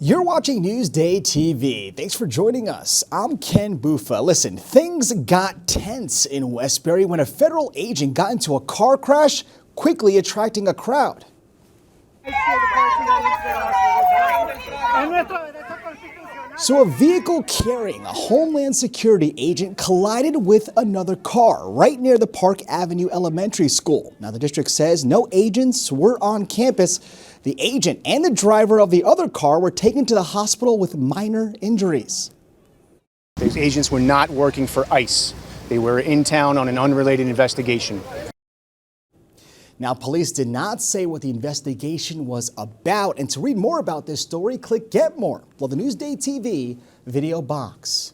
You're watching Newsday TV. Thanks for joining us. I'm Ken Bufa. Listen, things got tense in Westbury when a federal agent got into a car crash, quickly attracting a crowd. So a vehicle carrying a Homeland Security agent collided with another car right near the Park Avenue Elementary School. Now, the district says no agents were on campus. The agent and the driver of the other car were taken to the hospital with minor injuries. These agents were not working for ICE. They were in town on an unrelated investigation. Now, police did not say what the investigation was about. And to read more about this story, click Get More. Well, the Newsday TV video box.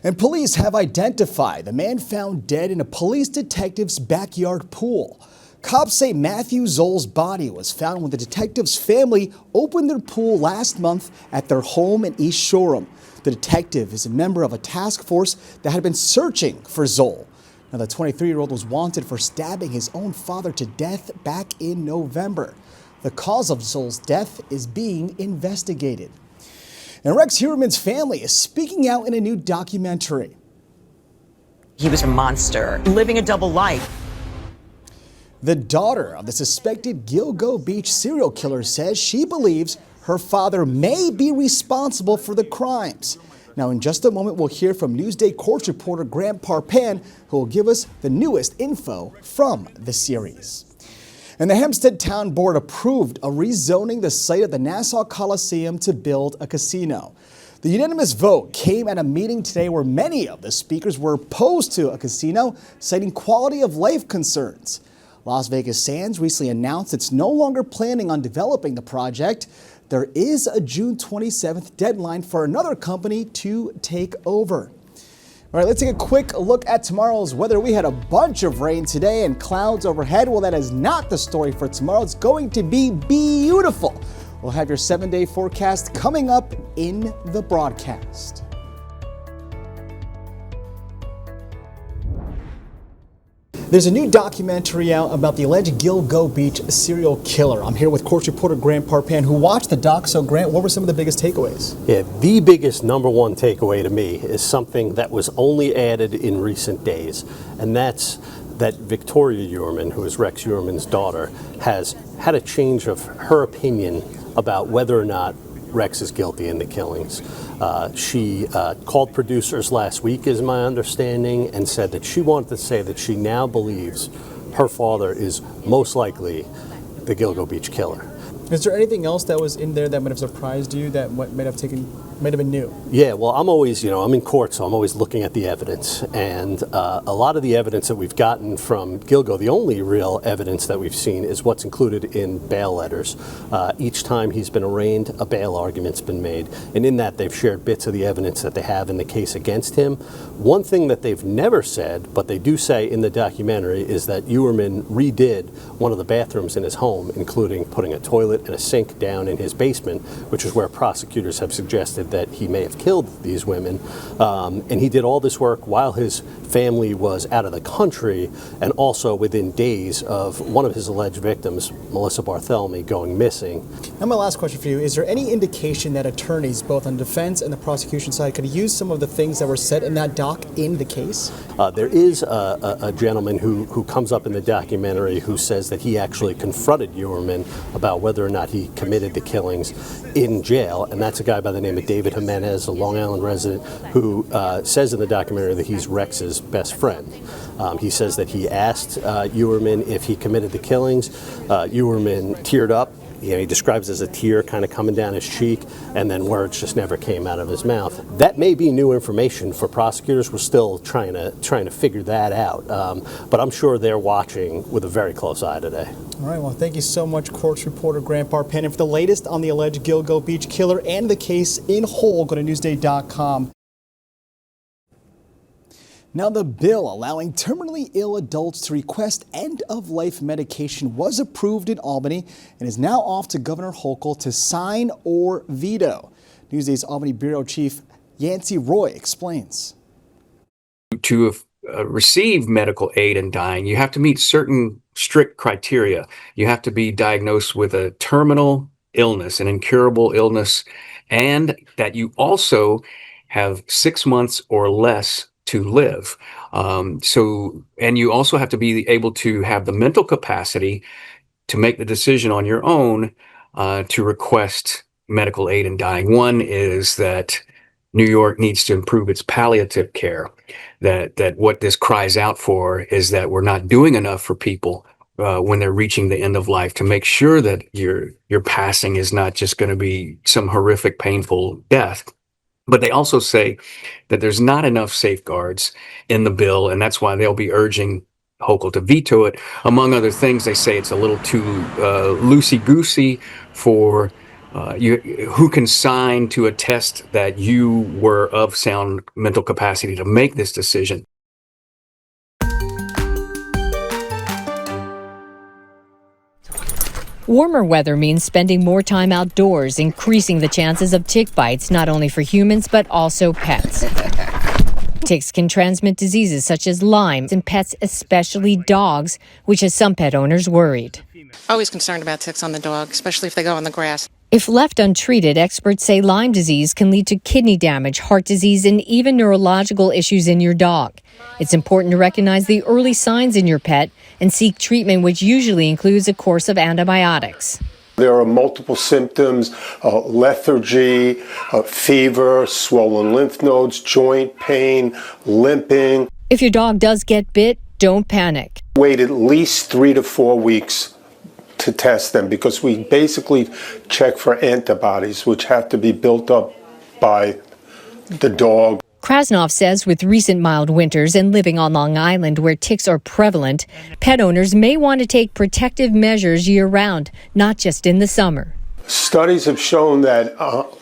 And police have identified the man found dead in a police detective's backyard pool. Cops say Matthew Zoll's body was found when the detective's family opened their pool last month at their home in East Shoreham. The detective is a member of a task force that had been searching for Zoll. Now, the 23-year-old was wanted for stabbing his own father to death back in November. The cause of Zoll's death is being investigated. And Rex Heuermann's family is speaking out in a new documentary. He was a monster, living a double life. The daughter of the suspected Gilgo Beach serial killer says she believes her father may be responsible for the crimes. Now, in just a moment, we'll hear from Newsday court reporter Grant Parpan, who will give us the newest info from the series. And the Hempstead Town Board approved a rezoning the site of the Nassau Coliseum to build a casino. The unanimous vote came at a meeting today where many of the speakers were opposed to a casino, citing quality of life concerns. Las Vegas Sands recently announced it's no longer planning on developing the project. There is a June 27th deadline for another company to take over. All right, let's take a quick look at tomorrow's weather. We had a bunch of rain today and clouds overhead. Well, that is not the story for tomorrow. It's going to be beautiful. We'll have your 7-day forecast coming up in the broadcast. There's a new documentary out about the alleged Gilgo Beach serial killer. I'm here with court reporter Grant Parpan, who watched the doc. So, Grant, what were some of the biggest takeaways? Yeah, the biggest number one takeaway to me is something that was only added in recent days, and that's that Victoria Heuermann, who is Rex Heuermann's daughter, has had a change of her opinion about whether or not Rex is guilty in the killings. She called producers last week, is my understanding, and said that she wanted to say that she now believes her father is most likely the Gilgo Beach killer. Is there anything else that was in there that might have surprised you, that might have been new? Yeah, well, I'm always, I'm in court, so I'm always looking at the evidence. And a lot of the evidence that we've gotten from Gilgo, the only real evidence that we've seen is what's included in bail letters. Each time he's been arraigned, a bail argument's been made. And in that, they've shared bits of the evidence that they have in the case against him. One thing that they've never said, but they do say in the documentary, is that Heuermann redid one of the bathrooms in his home, including putting a toilet and a sink down in his basement, which is where prosecutors have suggested that he may have killed these women. And he did all this work while his family was out of the country, and also within days of one of his alleged victims, Melissa Barthelemy, going missing. Now, my last question for you, is there any indication that attorneys, both on defense and the prosecution side, could use some of the things that were said in that doc in the case? There is a gentleman who comes up in the documentary who says that he actually confronted Heuermann about whether or not he committed the killings in jail, and that's a guy by the name of David Jimenez, a Long Island resident, who says in the documentary that he's Rex's best friend. He says that he asked Heuermann if he committed the killings. Heuermann teared up. He describes as a tear kind of coming down his cheek, and then words just never came out of his mouth. That may be new information for prosecutors. We're still trying to figure that out, but I'm sure they're watching with a very close eye today. All right, well, thank you so much, court reporter Grant Parpan. And for the latest on the alleged Gilgo Beach killer and the case in whole, go to Newsday.com. Now, the bill allowing terminally ill adults to request end-of-life medication was approved in Albany and is now off to Governor Hochul to sign or veto. Newsday's Albany Bureau Chief Yancey Roy explains. To receive medical aid in dying, you have to meet certain strict criteria. You have to be diagnosed with a terminal illness, an incurable illness, and that you also have 6 months or less to live. And you also have to be able to have the mental capacity to make the decision on your own to request medical aid in dying. One is that New York needs to improve its palliative care. That what this cries out for is that we're not doing enough for people when they're reaching the end of life, to make sure that your passing is not just going to be some horrific, painful death. But they also say that there's not enough safeguards in the bill, and that's why they'll be urging Hochul to veto it. Among other things, they say it's a little too loosey-goosey for who can sign to attest that you were of sound mental capacity to make this decision. Warmer weather means spending more time outdoors, increasing the chances of tick bites, not only for humans, but also pets. Ticks can transmit diseases such as Lyme in pets, especially dogs, which has some pet owners worried. Always concerned about ticks on the dog, especially if they go on the grass. If left untreated, experts say Lyme disease can lead to kidney damage, heart disease, and even neurological issues in your dog. It's important to recognize the early signs in your pet and seek treatment, which usually includes a course of antibiotics. There are multiple symptoms: lethargy, fever, swollen lymph nodes, joint pain, limping. If your dog does get bit, don't panic. Wait at least 3 to 4 weeks to test them, because we basically check for antibodies, which have to be built up by the dog. Krasnov says with recent mild winters and living on Long Island where ticks are prevalent, pet owners may want to take protective measures year-round, not just in the summer. Studies have shown that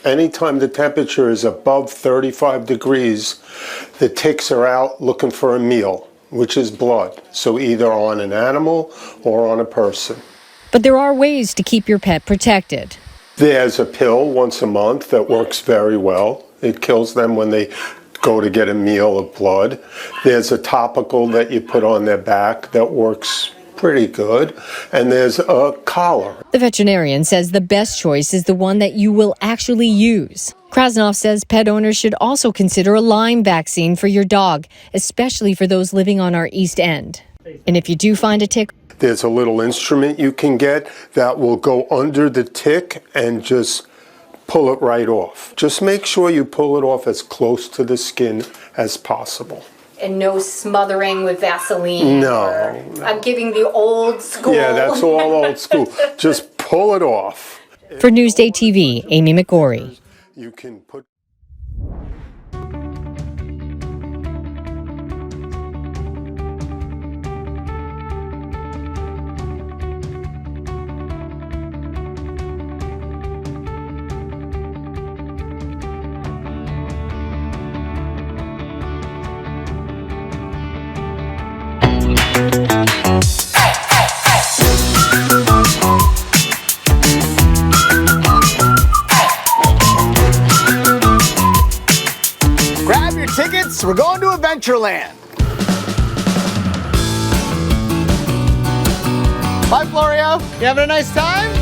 anytime the temperature is above 35 degrees, the ticks are out looking for a meal, which is blood, so either on an animal or on a person. But there are ways to keep your pet protected. There's a pill once a month that works very well. It kills them when they go to get a meal of blood. There's a topical that you put on their back that works pretty good. And there's a collar. The veterinarian says the best choice is the one that you will actually use. Krasnov says pet owners should also consider a Lyme vaccine for your dog, especially for those living on our East End. And if you do find a tick, there's a little instrument you can get that will go under the tick and just pull it right off. Just make sure you pull it off as close to the skin as possible. And no smothering with Vaseline? No. I'm giving the old school. Yeah, that's all old school. Just pull it off. For NewsdayTV, Amy McGorry. You can put... Grab your tickets, we're going to Adventureland. Bye, Florio. You having a nice time?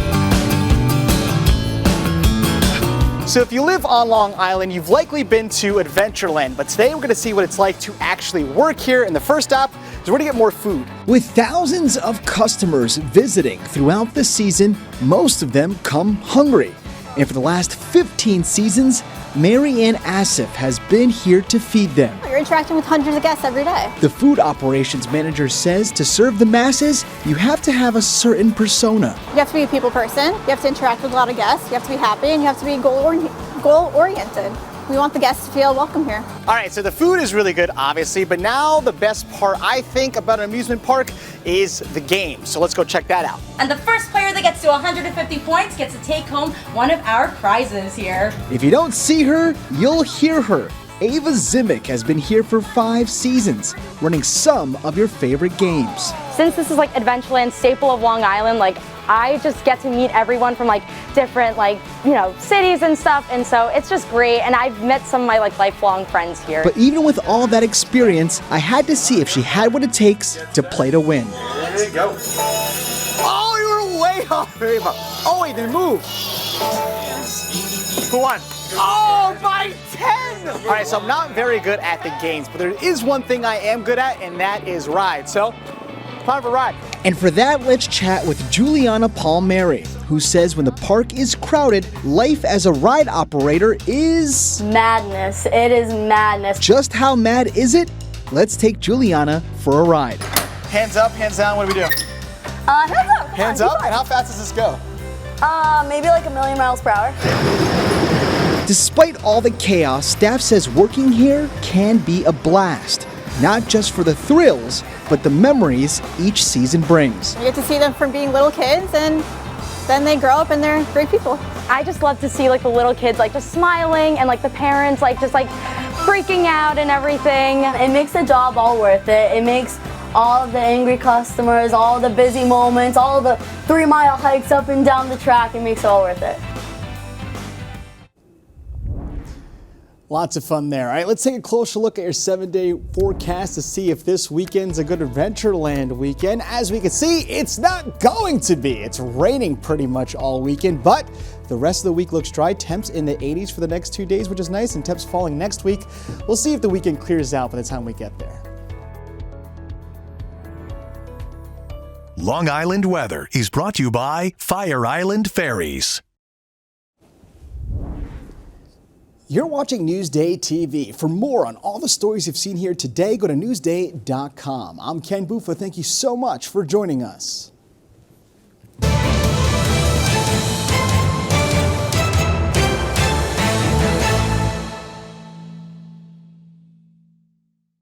So if you live on Long Island, you've likely been to Adventureland, but today we're going to see what it's like to actually work here, and the first stop is we're going to get more food. With thousands of customers visiting throughout the season, most of them come hungry. And for the last 15 seasons, Mary Ann Asif has been here to feed them. You're interacting with hundreds of guests every day. The food operations manager says to serve the masses, you have to have a certain persona. You have to be a people person, you have to interact with a lot of guests, you have to be happy, and you have to be goal-oriented. We want the guests to feel welcome here. All right, so the food is really good, obviously, but now the best part, I think, about an amusement park is the game. So let's go check that out. And the first player that gets to 150 points gets to take home one of our prizes here. If you don't see her, you'll hear her. Ava Zimic has been here for 5 seasons, running some of your favorite games. Since this is like Adventureland, staple of Long Island, like I just get to meet everyone from like different cities and stuff, and so it's just great, and I've met some of my lifelong friends here. But even with all that experience, I had to see if she had what it takes to play to win. There you go. Oh, you were way off, Ava. Oh, wait, then move. Who won? Oh, by 10! All right, so I'm not very good at the games, but there is one thing I am good at, and that is ride. So, time for a ride. And for that, let's chat with Juliana Palmieri, who says when the park is crowded, life as a ride operator is... madness. It is madness. Just how mad is it? Let's take Juliana for a ride. Hands up, hands down, what do we do? Hands up. Hands up, and how fast does this go? Maybe like 1,000,000 miles per hour. Despite all the chaos, staff says working here can be a blast. Not just for the thrills, but the memories each season brings. You get to see them from being little kids, and then they grow up and they're great people. I just love to see like the little kids like just smiling, and like the parents like just like freaking out and everything. It makes the job all worth it. It makes all of the angry customers, all the busy moments, all the 3-mile hikes up and down the track, it makes it all worth it. Lots of fun there. All right, let's take a closer look at your 7-day forecast to see if this weekend's a good Adventureland weekend. As we can see, it's not going to be. It's raining pretty much all weekend, but the rest of the week looks dry. Temps in the 80s for the next 2 days, which is nice, and temps falling next week. We'll see if the weekend clears out by the time we get there. Long Island weather is brought to you by Fire Island Ferries. You're watching Newsday TV. For more on all the stories you've seen here today, go to Newsday.com. I'm Ken Buffa. Thank you so much for joining us.